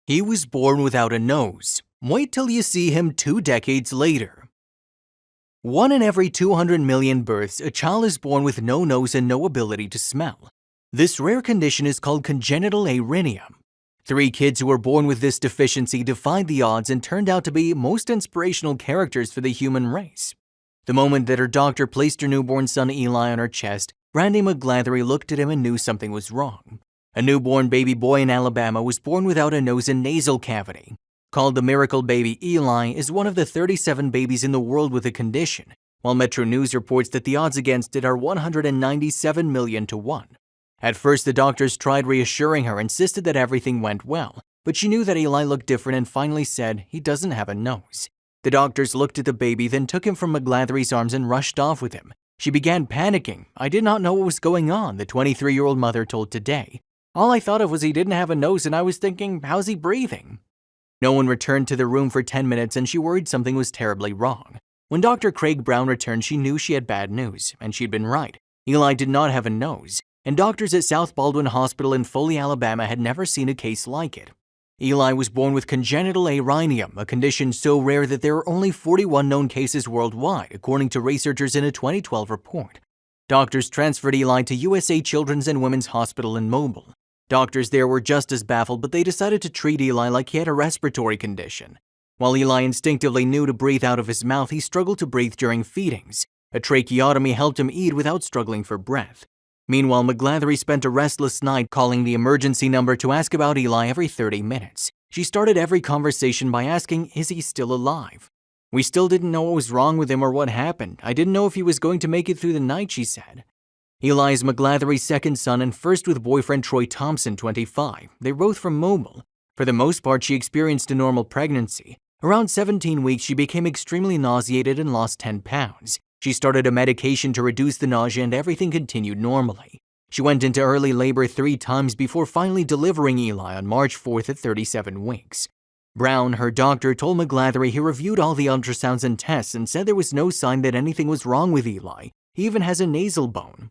He was born without a nose. Wait till you see him 2 decades later. 1 in every 200 million births, a child is born with no nose and no ability to smell. This rare condition is called congenital arrhythmia. 3 kids who were born with this deficiency defied the odds and turned out to be most inspirational characters for the human race. The moment that her doctor placed her newborn son Eli on her chest, Brandy McGlathery looked at him and knew something was wrong. A newborn baby boy in Alabama was born without a nose and nasal cavity. Called the miracle baby, Eli is one of the 37 babies in the world with the condition, while Metro News reports that the odds against it are 197 million to 1. At first, the doctors tried reassuring her, insisted that everything went well, but she knew that Eli looked different and finally said he doesn't have a nose. The doctors looked at the baby, then took him from McGlathery's arms and rushed off with him. She began panicking. "I did not know what was going on," the 23-year-old mother told Today. "All I thought of was he didn't have a nose and I was thinking, how's he breathing?" No one returned to the room for 10 minutes and she worried something was terribly wrong. When Dr. Craig Brown returned, she knew she had bad news, and she'd been right. Eli did not have a nose, and doctors at South Baldwin Hospital in Foley, Alabama had never seen a case like it. Eli was born with congenital arrhythmia, a condition so rare that there are only 41 known cases worldwide, according to researchers in a 2012 report. Doctors transferred Eli to USA Children's and Women's Hospital in Mobile. Doctors there were just as baffled, but they decided to treat Eli like he had a respiratory condition. While Eli instinctively knew to breathe out of his mouth, he struggled to breathe during feedings. A tracheotomy helped him eat without struggling for breath. Meanwhile, McGlathery spent a restless night calling the emergency number to ask about Eli every 30 minutes. She started every conversation by asking, "Is he still alive?" "We still didn't know what was wrong with him or what happened. I didn't know if he was going to make it through the night," she said. Eli is McGlathery's second son and first with boyfriend Troy Thompson, 25. They're both from Mobile. For the most part, she experienced a normal pregnancy. Around 17 weeks, she became extremely nauseated and lost 10 pounds. She started a medication to reduce the nausea and everything continued normally. She went into early labor 3 times before finally delivering Eli on March 4th at 37 weeks. Brown, her doctor, told McGlathery he reviewed all the ultrasounds and tests and said there was no sign that anything was wrong with Eli. He even has a nasal bone.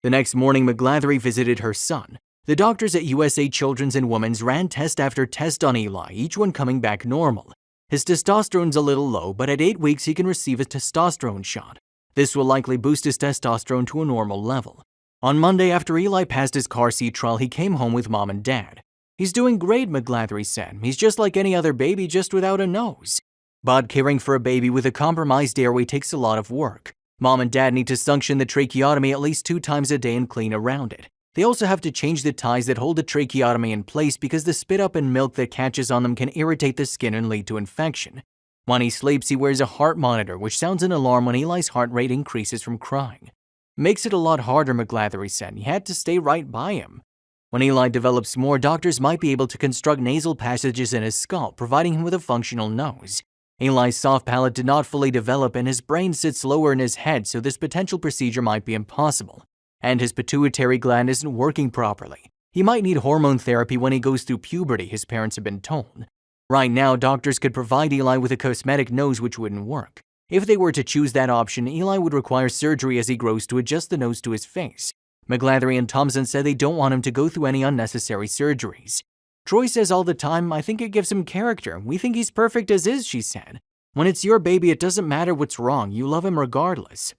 The next morning, McGlathery visited her son. The doctors at USA Children's and Women's ran test after test on Eli, each one coming back normal. His testosterone's a little low, but at 8 weeks he can receive a testosterone shot. This will likely boost his testosterone to a normal level. On Monday, after Eli passed his car seat trial, he came home with Mom and Dad. "He's doing great," McGlathery said. "He's just like any other baby, just without a nose." But caring for a baby with a compromised airway takes a lot of work. Mom and Dad need to suction the tracheotomy at least 2 times a day and clean around it. They also have to change the ties that hold the tracheotomy in place because the spit up and milk that catches on them can irritate the skin and lead to infection. When he sleeps, he wears a heart monitor, which sounds an alarm when Eli's heart rate increases from crying. "Makes it a lot harder," McGlathery said. "You had to stay right by him." When Eli develops more, doctors might be able to construct nasal passages in his skull, providing him with a functional nose. Eli's soft palate did not fully develop and his brain sits lower in his head, so this potential procedure might be impossible. And his pituitary gland isn't working properly. He might need hormone therapy when he goes through puberty, his parents have been told. Right now, doctors could provide Eli with a cosmetic nose which wouldn't work. If they were to choose that option, Eli would require surgery as he grows to adjust the nose to his face. McGlathery and Thompson said they don't want him to go through any unnecessary surgeries. "Troy says all the time, I think it gives him character. We think he's perfect as is," she said. "When it's your baby, it doesn't matter what's wrong. You love him regardless."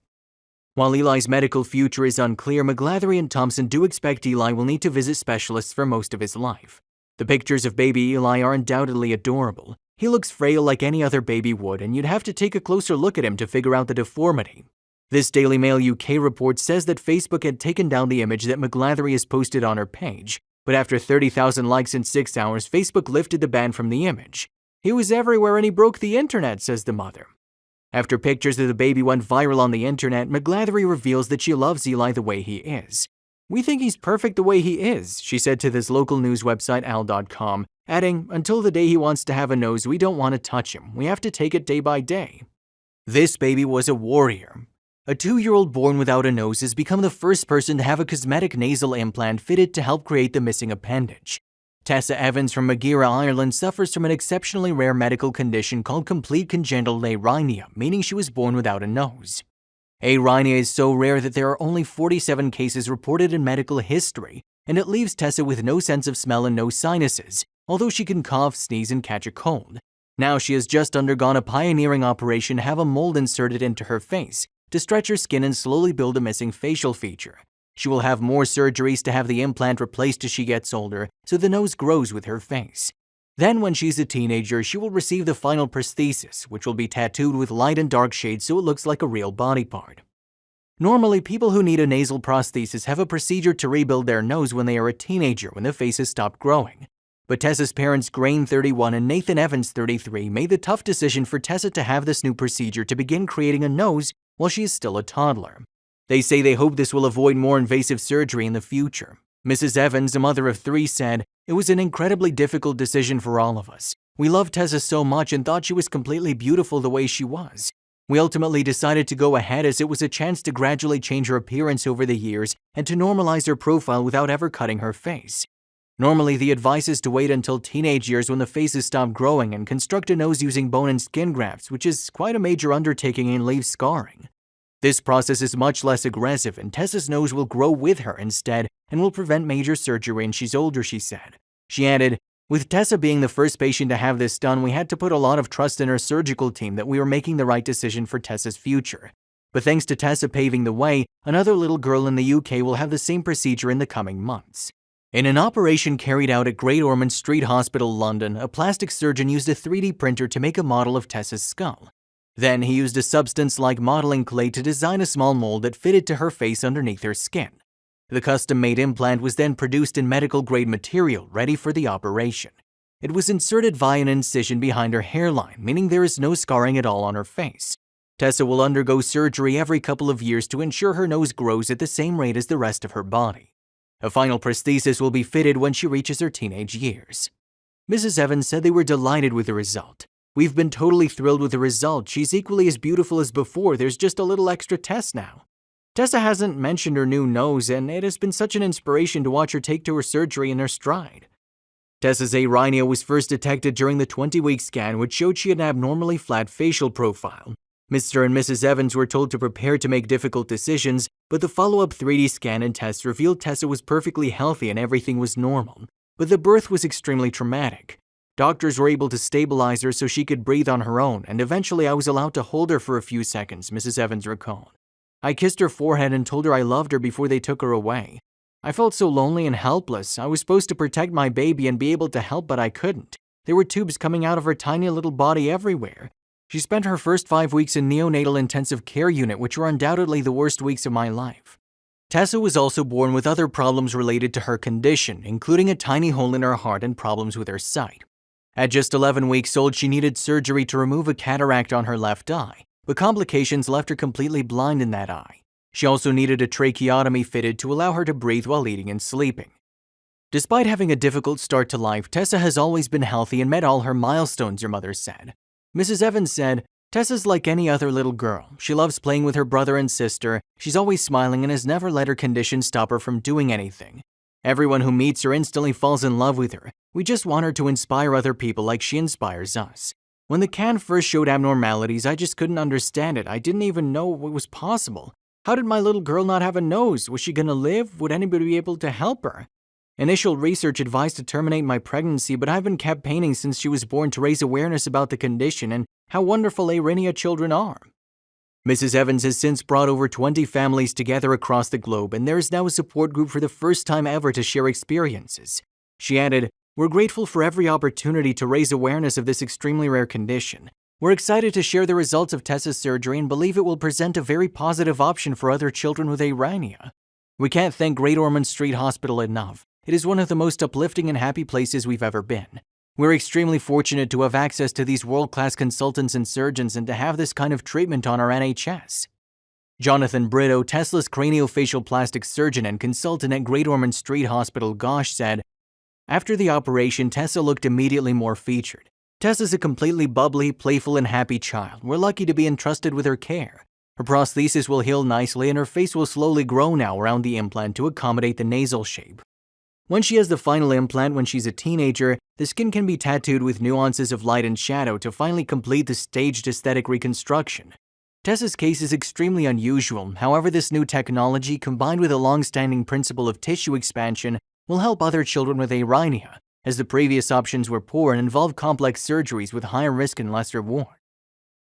While Eli's medical future is unclear, McGlathery and Thompson do expect Eli will need to visit specialists for most of his life. The pictures of baby Eli are undoubtedly adorable. He looks frail like any other baby would, and you'd have to take a closer look at him to figure out the deformity. This Daily Mail UK report says that Facebook had taken down the image that McGlathery has posted on her page, but after 30,000 likes in 6 hours, Facebook lifted the ban from the image. "He was everywhere and he broke the internet," says the mother. After pictures of the baby went viral on the internet, McGlathery reveals that she loves Eli the way he is. "We think he's perfect the way he is," she said to this local news website al.com, adding, "Until the day he wants to have a nose, we don't want to touch him. We have to take it day by day." This baby was a warrior. A 2-year-old born without a nose has become the first person to have a cosmetic nasal implant fitted to help create the missing appendage. Tessa Evans from Maghera, Ireland suffers from an exceptionally rare medical condition called complete congenital arrhythmia, meaning she was born without a nose. Arrhythmia is so rare that there are only 47 cases reported in medical history, and it leaves Tessa with no sense of smell and no sinuses. although she can cough, sneeze, and catch a cold. Now she has just undergone a pioneering operation to have a mold inserted into her face to stretch her skin and slowly build a missing facial feature. She will have more surgeries to have the implant replaced as she gets older, so the nose grows with her face. Then when she's a teenager, she will receive the final prosthesis, which will be tattooed with light and dark shades so it looks like a real body part. Normally, people who need a nasal prosthesis have a procedure to rebuild their nose when they are a teenager when the face has stopped growing. But Tessa's parents, Grain, 31, and Nathan Evans, 33, made the tough decision for Tessa to have this new procedure to begin creating a nose while she is still a toddler. They say they hope this will avoid more invasive surgery in the future. Mrs. Evans, a mother of 3, said, "It was an incredibly difficult decision for all of us. We loved Tessa so much and thought she was completely beautiful the way she was. We ultimately decided to go ahead as it was a chance to gradually change her appearance over the years and to normalize her profile without ever cutting her face. Normally, the advice is to wait until teenage years when the face has stopped growing and construct a nose using bone and skin grafts, which is quite a major undertaking and leaves scarring. This process is much less aggressive, and Tessa's nose will grow with her instead and will prevent major surgery when she's older," she said. She added, "With Tessa being the first patient to have this done, we had to put a lot of trust in our surgical team that we were making the right decision for Tessa's future. But thanks to Tessa paving the way, another little girl in the UK will have the same procedure in the coming months." In an operation carried out at Great Ormond Street Hospital, London, a plastic surgeon used a 3D printer to make a model of Tessa's skull. Then he used a substance like modeling clay to design a small mold that fitted to her face underneath her skin. The custom-made implant was then produced in medical-grade material, ready for the operation. It was inserted via an incision behind her hairline, meaning there is no scarring at all on her face. Tessa will undergo surgery every couple of years to ensure her nose grows at the same rate as the rest of her body. A final prosthesis will be fitted when she reaches her teenage years. Mrs. Evans said they were delighted with the result. "We've been totally thrilled with the result. She's equally as beautiful as before. There's just a little extra test now." Tessa hasn't mentioned her new nose, and it has been such an inspiration to watch her take to her surgery in her stride. Tessa's arrhynia was first detected during the 20-week scan, which showed she had an abnormally flat facial profile. Mr. and Mrs. Evans were told to prepare to make difficult decisions, but the follow-up 3D scan and tests revealed Tessa was perfectly healthy and everything was normal. But the birth was extremely traumatic. Doctors were able to stabilize her so she could breathe on her own, and eventually I was allowed to hold her for a few seconds, Mrs. Evans recalled. "I kissed her forehead and told her I loved her before they took her away. I felt so lonely and helpless. I was supposed to protect my baby and be able to help, but I couldn't. There were tubes coming out of her tiny little body everywhere. She spent her first 5 weeks in neonatal intensive care unit, which were undoubtedly the worst weeks of my life." Tessa was also born with other problems related to her condition, including a tiny hole in her heart and problems with her sight. At just 11 weeks old, she needed surgery to remove a cataract on her left eye, but complications left her completely blind in that eye. She also needed a tracheotomy fitted to allow her to breathe while eating and sleeping. Despite having a difficult start to life, Tessa has always been healthy and met all her milestones, her mother said. Mrs. Evans said, "Tessa's like any other little girl. She loves playing with her brother and sister. She's always smiling and has never let her condition stop her from doing anything. Everyone who meets her instantly falls in love with her. We just want her to inspire other people like she inspires us. When the can first showed abnormalities, I just couldn't understand it. I didn't even know what was possible. How did my little girl not have a nose? Was she going to live? Would anybody be able to help her? Initial research advised to terminate my pregnancy, but I've been campaigning since she was born to raise awareness about the condition and how wonderful arrhythmia children are." Mrs. Evans has since brought over 20 families together across the globe, and there is now a support group for the first time ever to share experiences. She added, "We're grateful for every opportunity to raise awareness of this extremely rare condition. We're excited to share the results of Tessa's surgery and believe it will present a very positive option for other children with arrhythmia. We can't thank Great Ormond Street Hospital enough. It is one of the most uplifting and happy places we've ever been. We're extremely fortunate to have access to these world-class consultants and surgeons and to have this kind of treatment on our NHS." Jonathan Brito, Tesla's craniofacial plastic surgeon and consultant at Great Ormond Street Hospital, Gosh, said, "After the operation, Tessa looked immediately more featured. Tessa's a completely bubbly, playful, and happy child. We're lucky to be entrusted with her care. Her prosthesis will heal nicely and her face will slowly grow now around the implant to accommodate the nasal shape. When she has the final implant when she's a teenager, the skin can be tattooed with nuances of light and shadow to finally complete the staged aesthetic reconstruction. Tessa's case is extremely unusual. However, this new technology, combined with a long-standing principle of tissue expansion, will help other children with arrhythmia, as the previous options were poor and involved complex surgeries with higher risk and less reward.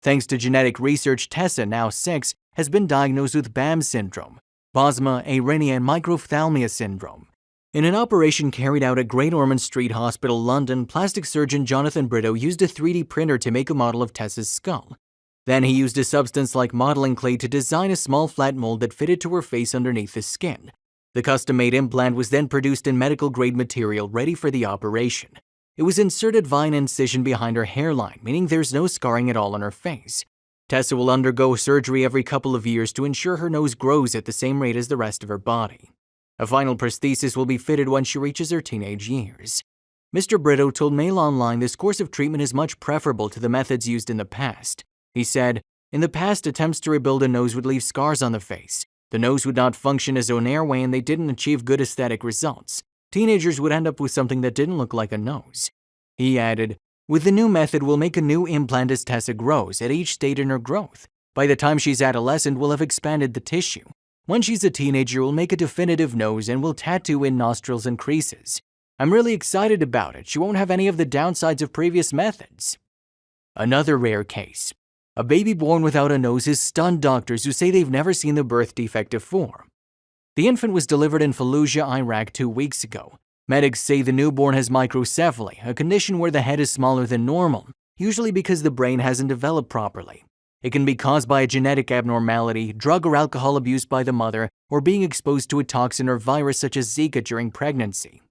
Thanks to genetic research, Tessa, now 6, has been diagnosed with BAM syndrome, Bosma, Aurinia, and microphthalmia syndrome. In an operation carried out at Great Ormond Street Hospital, London, plastic surgeon Jonathan Brito used a 3D printer to make a model of Tessa's skull. Then he used a substance like modeling clay to design a small flat mold that fitted to her face underneath the skin. The custom-made implant was then produced in medical-grade material ready for the operation. It was inserted via an incision behind her hairline, meaning there's no scarring at all on her face. Tessa will undergo surgery every couple of years to ensure her nose grows at the same rate as the rest of her body. A final prosthesis will be fitted when she reaches her teenage years. Mr. Brito told Mail Online this course of treatment is much preferable to the methods used in the past. He said, "In the past, attempts to rebuild a nose would leave scars on the face. The nose would not function as an airway and they didn't achieve good aesthetic results. Teenagers would end up with something that didn't look like a nose." He added, "With the new method, we'll make a new implant as Tessa grows at each stage in her growth. By the time she's adolescent, we'll have expanded the tissue. When she's a teenager, we'll make a definitive nose and we'll tattoo in nostrils and creases. I'm really excited about it. She won't have any of the downsides of previous methods." Another rare case. A baby born without a nose has stunned doctors who say they've never seen the birth defect before. The infant was delivered in Fallujah, Iraq 2 weeks ago. Medics say the newborn has microcephaly, a condition where the head is smaller than normal, usually because the brain hasn't developed properly. It can be caused by a genetic abnormality, drug or alcohol abuse by the mother, or being exposed to a toxin or virus such as Zika during pregnancy.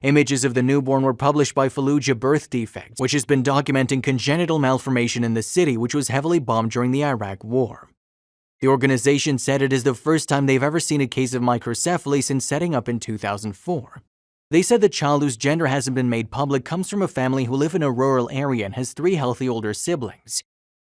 Images of the newborn were published by Fallujah Birth Defects, which has been documenting congenital malformation in the city, which was heavily bombed during the Iraq War. The organization said it is the first time they've ever seen a case of microcephaly since setting up in 2004. They said the child whose gender hasn't been made public comes from a family who live in a rural area and has 3 healthy older siblings.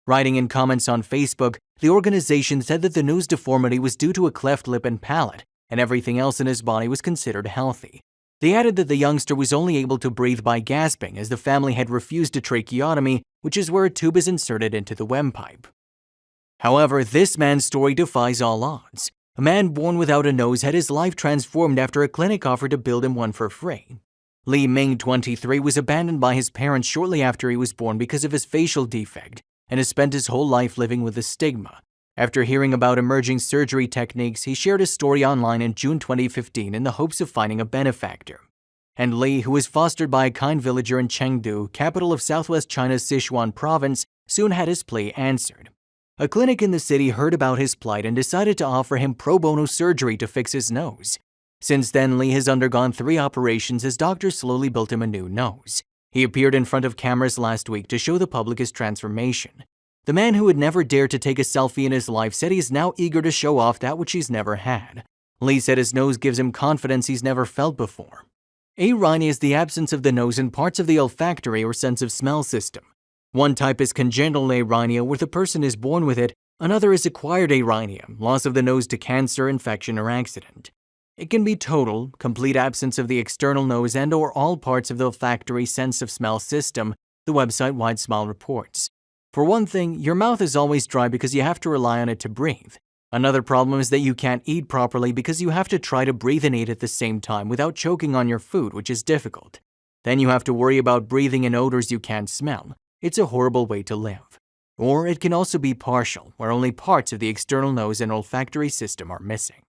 Writing in comments on Facebook, the organization said that the nose deformity was due to a cleft lip and palate, and everything else in his body was considered healthy. They added that the youngster was only able to breathe by gasping as the family had refused a tracheotomy, which is where a tube is inserted into the windpipe. However, this man's story defies all odds. A man born without a nose had his life transformed after a clinic offered to build him one for free. Li Ming, 23, was abandoned by his parents shortly after he was born because of his facial defect and has spent his whole life living with the stigma. After hearing about emerging surgery techniques, he shared his story online in June 2015 in the hopes of finding a benefactor. And Li, who was fostered by a kind villager in Chengdu, capital of southwest China's Sichuan province, soon had his plea answered. A clinic in the city heard about his plight and decided to offer him pro bono surgery to fix his nose. Since then, Li has undergone 3 operations as doctors slowly built him a new nose. He appeared in front of cameras last week to show the public his transformation. The man who had never dared to take a selfie in his life said he's now eager to show off that which he's never had. Li said his nose gives him confidence he's never felt before. Arynia is the absence of the nose in parts of the olfactory or sense of smell system. One type is congenital arynia, where the person is born with it. Another is acquired arynia, loss of the nose to cancer, infection, or accident. It can be total, complete absence of the external nose and/or all parts of the olfactory sense of smell system, the website Wide Smile reports. For one thing, your mouth is always dry because you have to rely on it to breathe. Another problem is that you can't eat properly because you have to try to breathe and eat at the same time without choking on your food, which is difficult. Then you have to worry about breathing in odors you can't smell. It's a horrible way to live. Or it can also be partial, where only parts of the external nose and olfactory system are missing.